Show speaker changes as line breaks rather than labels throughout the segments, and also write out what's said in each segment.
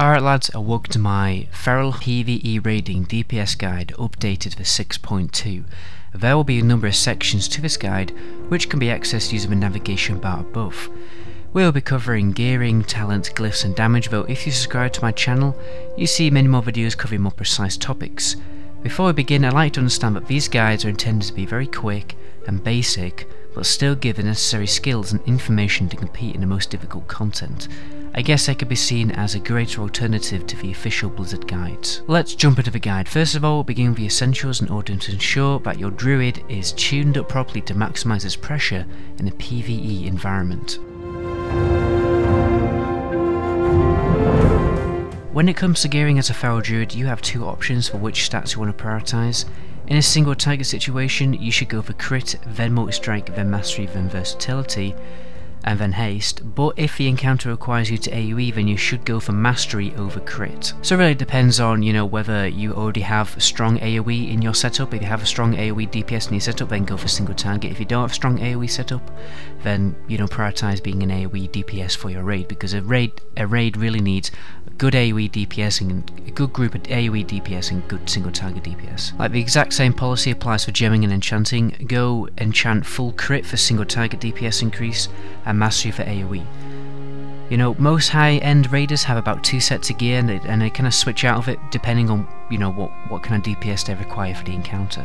Alright lads, welcome to my Feral PvE raiding DPS guide updated for 6.2. There will be a number of sections to this guide which can be accessed using the navigation bar above. We will be covering gearing, talent, glyphs and damage, though if you subscribe to my channel you see many more videos covering more precise topics. Before we begin, I'd like to understand that these guides are intended to be very quick and basic, but still give the necessary skills and information to compete in the most difficult content. I guess they could be seen as a greater alternative to the official Blizzard guides. Let's jump into the guide. First of all, we'll begin with the essentials in order to ensure that your Druid is tuned up properly to maximise its pressure in a PvE environment. When it comes to gearing as a Feral Druid, you have two options for which stats you want to prioritise. In a single target situation, you should go for crit, then multi-strike, then mastery, then versatility, and then haste, but if the encounter requires you to AoE, then you should go for mastery over crit. So it really depends on, whether you already have a strong AoE in your setup. If you have a strong AoE DPS in your setup, then go for single target. If you don't have a strong AoE setup, then prioritise being an AoE DPS for your raid, because a raid really needs a good AoE DPS and a good group of AoE DPS and good single target DPS. Like the exact same policy applies for gemming and enchanting. Go enchant full crit for single target DPS increase and mastery for AoE. Most high-end raiders have about 2 sets of gear and they kind of switch out of it depending on what kind of DPS they require for the encounter.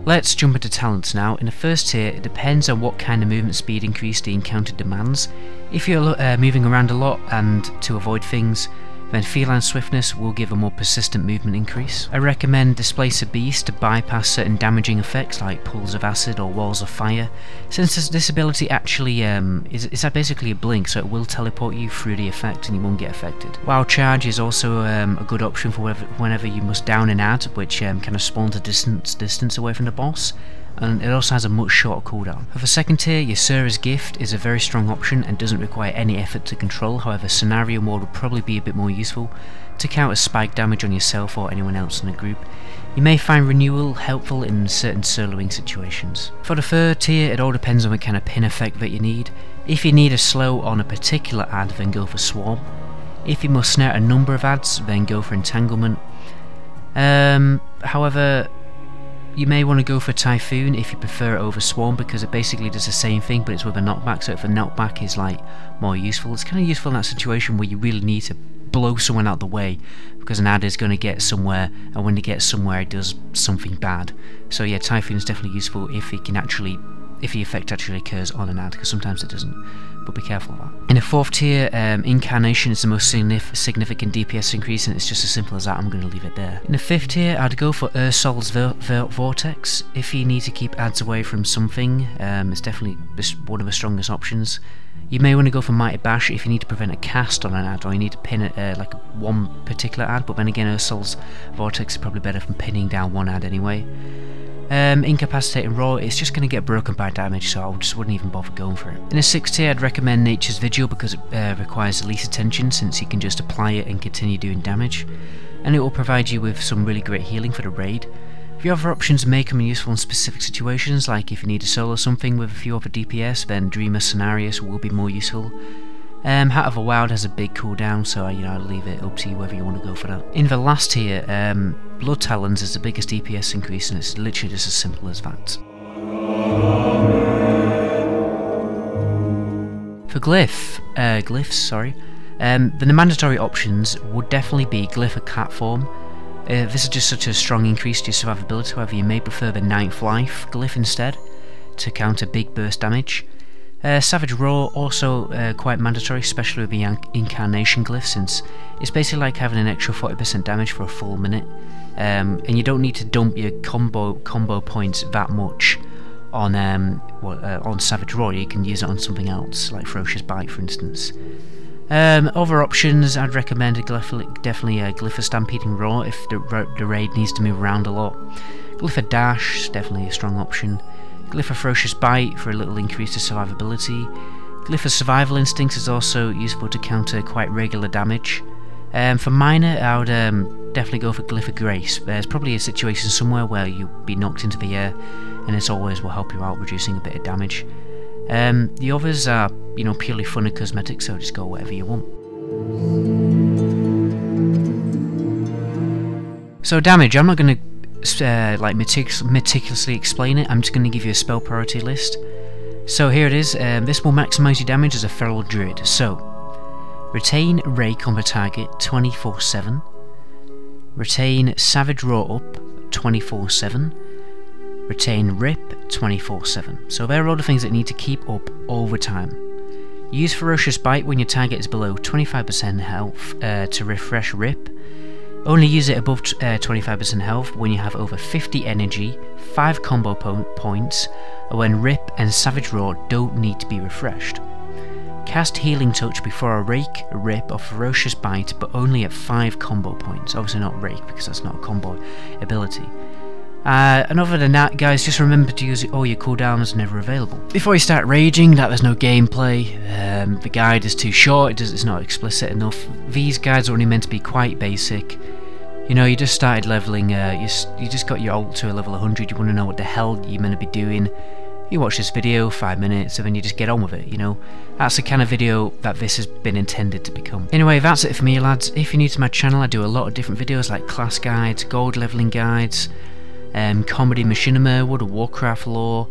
Let's jump into talents now. In the first tier, it depends on what kind of movement speed increase the encounter demands. If you're moving around a lot and to avoid things, then feline swiftness will give a more persistent movement increase. I recommend Displace a Beast to bypass certain damaging effects like pools of acid or walls of fire, since this ability actually is basically a blink, so it will teleport you through the effect and you won't get affected. Wild Charge is also a good option for whenever you must down an ad, which kind of spawns a distance away from the boss, and it also has a much shorter cooldown. For the second tier, Ysera's Gift is a very strong option and doesn't require any effort to control. However, Scenario Mode would probably be a bit more useful to counter spike damage on yourself or anyone else in the group. You may find Renewal helpful in certain soloing situations. For the third tier, it all depends on what kind of pin effect that you need. If you need a slow on a particular ad, then go for Swarm. If you must snare a number of ads, then go for Entanglement. However, you may want to go for Typhoon if you prefer it over Swarm, because it basically does the same thing but it's with a knockback, so if a knockback is more useful, it's kind of useful in that situation where you really need to blow someone out the way, because an ad is going to get somewhere, and when it gets somewhere it does something bad. So yeah, Typhoon is definitely useful if the effect actually occurs on an ad, because sometimes it doesn't, but be careful of that. In the fourth tier, Incarnation is the most significant DPS increase, and it's just as simple as that. I'm going to leave it there. In the fifth tier, I'd go for Ursol's Vortex. If you need to keep ads away from something, it's definitely one of the strongest options. You may want to go for Mighty Bash if you need to prevent a cast on an ad, or you need to pin like one particular ad, but then again Ursol's Vortex is probably better from pinning down one ad anyway. Incapacitating Roar, it's just going to get broken by damage, so I just wouldn't even bother going for it. In the sixth tier, I'd recommend Nature's Vigil because it requires the least attention, since you can just apply it and continue doing damage, and it will provide you with some really great healing for the raid. The other options may come in useful in specific situations, like if you need to solo something with a few other DPS, then Dreamer Scenarios will be more useful. Hat of the Wild has a big cooldown, so I'll leave it up to you whether you want to go for that. In the last tier, Blood Talons is the biggest DPS increase, and it's literally just as simple as that. For Glyphs, the mandatory options would definitely be Glyph of Cat Form. This is just such a strong increase to your survivability, however you may prefer the Ninth Life Glyph instead, to counter big burst damage. Savage Roar also quite mandatory, especially with the Incarnation Glyph, since it's basically like having an extra 40% damage for a full minute, and you don't need to dump your combo points that much on Savage Roar. You can use it on something else, like Ferocious Bite for instance. Other options, I'd recommend definitely a Glyph of Stampeding Roar if the raid needs to move around a lot. Glyph of Dash is definitely a strong option. Glyph of Ferocious Bite for a little increase to survivability. Glyph of Survival Instincts is also useful to counter quite regular damage. For minor, I would definitely go for Glyph of Grace. There's probably a situation somewhere where you'll be knocked into the air, and this always will help you out reducing a bit of damage. The others are, you know, purely fun and cosmetic, so just go whatever you want. So damage, I'm not going to like meticulously explain it. I'm just going to give you a spell priority list. So here it is. This will maximise your damage as a feral druid. So retain Rake on the target 24/7. Retain Savage Roar up 24/7. Retain Rip 24/7. So there are all the things that need to keep up all the time. Use Ferocious Bite when your target is below 25% health to refresh Rip. Only use it above 25% health when you have over 50 energy, 5 combo points, or when Rip and Savage Roar don't need to be refreshed. Cast Healing Touch before a Rake, Rip, or Ferocious Bite, but only at 5 combo points. Obviously not Rake, because that's not a combo ability. And other than that, guys, just remember to use all your cooldowns whenever available. Before you start raging that there's no gameplay, the guide is too short, it's not explicit enough. These guides are only meant to be quite basic. You know, you just started leveling, you just got your ult to a level 100, you want to know what the hell you're meant to be doing. You watch this video, 5 minutes, and then you just get on with it, you know. That's the kind of video that this has been intended to become. Anyway, that's it for me, lads. If you're new to my channel, I do a lot of different videos like class guides, gold leveling guides, comedy machinima, World of Warcraft lore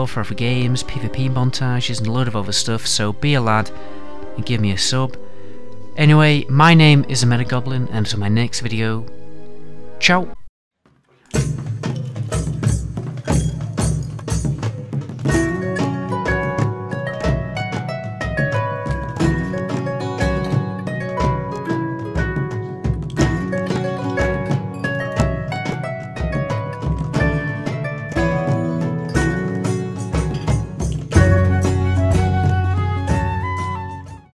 for other games, PvP montages, and a load of other stuff, so be a lad and give me a sub. Anyway, my name is the Meta Goblin, and until my next video, ciao!